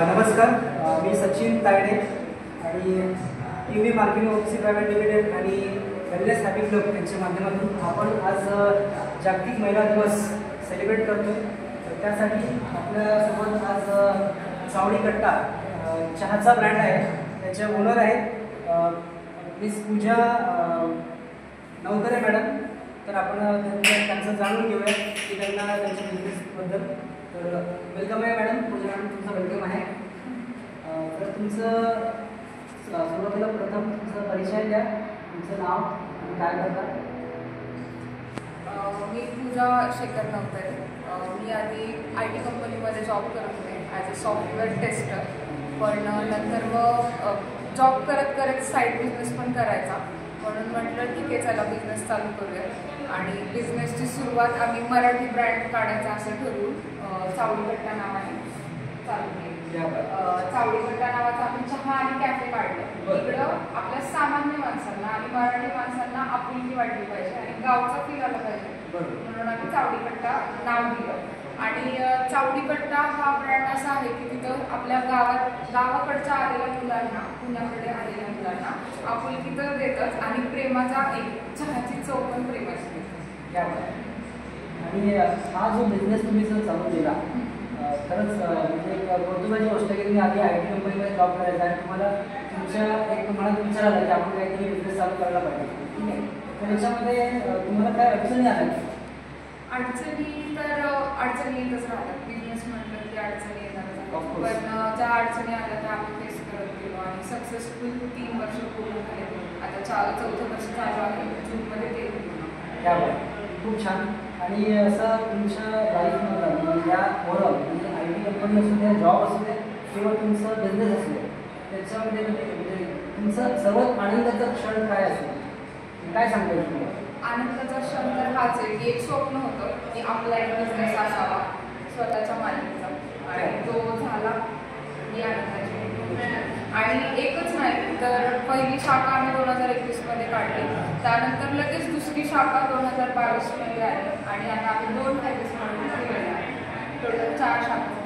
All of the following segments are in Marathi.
नमस्कार, मी सचिन तायडे आणि TV marketing office private limited आणि वेलनेस हॅपी क्लब यांच्या माध्यमातून आपण आज जागतिक महिला दिवस सेलिब्रेट करतो. तर त्यासाठी आपल्यासोबत आज सावळी कट्टा चहाचा ब्रँड आहे, त्याचे ओनर आहेत मिस पूजा नवकरे मॅडम. तर आपण त्यांचं जाणून घेऊया की त्यांना त्यांच्या बिझनेसबद्दल. तर वेलकम आहे मॅडम. पूजा मॅडम तुमचं वेलकम आहे. तर तुमचं सुरुवातीला प्रथम तुमचा परिचय द्या, तुमचं नाव आणि काय करता. मी पूजा शेखर नवकरे. मी आधी IT कंपनीमध्ये जॉब करत होते ॲज अ सॉफ्टवेअर टेस्टर. पण नंतर मग जॉब करत करत साईड बिझनेस पण करायचा, म्हणून म्हटलं ठीक आहे चला बिझनेस चालू करूया. आणि बिझनेसची सुरुवात आम्ही मराठी ब्रँड काढायचा असं ठरवून सावळी कट्टा नावाने चालू केली. सावळी कट्टा नावाचा आम्ही चहा आणि कॅफे काढलं. इकडं आपल्या सामान्य माणसांना आणि मराठी माणसांना आपुलकी वाटली पाहिजे आणि गावचा फील आला पाहिजे, म्हणून आम्ही सावळी कट्टा नाव दिलं. आणि सावळी कट्टा हा ब्रँड असा आहे की तिथं आपल्या गावाकडच्या आलेल्या मुलांना, पुण्याकडे आलेल्या मुलांना आपुलकी तर देतच आणि प्रेमाचा एक चहाची चव पण प्रेमाची देतात. आणि हा जो बिझनेस तुम्ही जर चालू केला, खरंच म्हणजे एक कौतुकाची गोष्ट की तुम्ही आधी IT कंपनीमध्ये जॉब करायचा आणि तुम्हाला तुम्हाला विचार आला की आपण काहीतरी बिझनेस चालू करायला पाहिजे, ठीक आहे. तर याच्यामध्ये तुम्हाला काय अडचणी आल्या? अडचणी येतच राहतात. बिझनेस म्हटलं की अडचणी येतात, पण ज्या अडचणी आल्या त्या आम्ही फेस करत गेलो आणि सक्सेसफुल 3 वर्ष पूर्ण झाले. आता 4थं वर्ष चालू आहे, जूनमध्ये ते पूर्ण. खूप छान. आणि असं तुमच्या लाईफमधलं या ओव्हरऑल म्हणजे IT कंपनी असू द्या, जॉब असू द्या किंवा तुमचं बिझनेस असू द्या, त्याच्यामध्ये म्हणजे तुमचं सर्वात आनंदाचा क्षण काय असतो, काय सांगता येईल तुम्हाला? आनंदाचा क्षण तर हाच आहे की एक स्वप्न होतं की आपला एक बिझनेस असावा स्वतःच्या मालकीचा, आणि तो झाला ही आनंदाची. आणि एकच नाही तर पहिली शाखा आम्ही 2021मध्ये काढली, त्यानंतर लगेच दुसरी शाखा 2022मध्ये आली आणि आता आम्ही 2 ऑफिसमध्ये गेलेलो आहे. टोटल 4 शाखा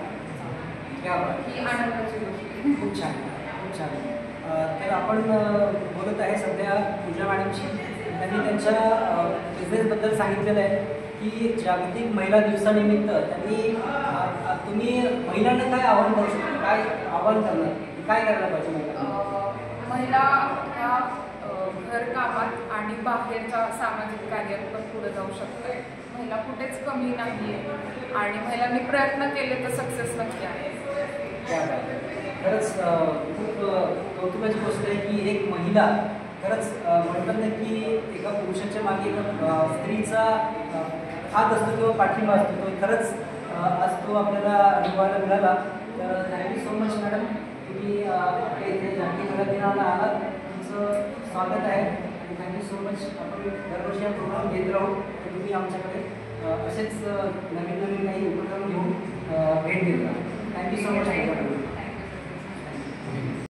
ही आनंदाची गोष्ट. खूप छान, खूप छान. तर आपण बोलत आहे सध्या पूजा मॅडमशी. त्यांनी त्यांच्या बिझनेसबद्दल सांगितलेलं आहे की जागतिक महिला दिवसानिमित्त तुम्ही महिलांना काय आव्हान करू शकता, काय आव्हान करणार, काय करायला पाहिजे? महिला ह्या घरकामात आणि बाहेरच्या सामाजिक कार्यात पण पुढे जाऊ शकतात. महिला कुठेच कमी नाही आहे आणि महिलांनी प्रयत्न केले तर सक्सेस नक्की आहे. खरंच खूप कौतुकाची गोष्ट आहे की एक महिला खरंच म्हणतात ना की एका पुरुषाच्या मागे स्त्रीचा हात असतो किंवा पाठिंबा असतो, तो खरंच आज तो आपल्याला अनुभवायला मिळाला. तर थँक्यू सो मच मॅडम, तुम्ही इथे जागतिक महिला दिनाला आलात, तुमचं स्वागत आहे. आणि थँक्यू सो मच. आपण दरवर्षी हा प्रोग्राम घेत राहू, तर तुम्ही आमच्याकडे असेच नवीन नवीन काही उपक्रम घेऊन भेट देत राहा. Thank you so much.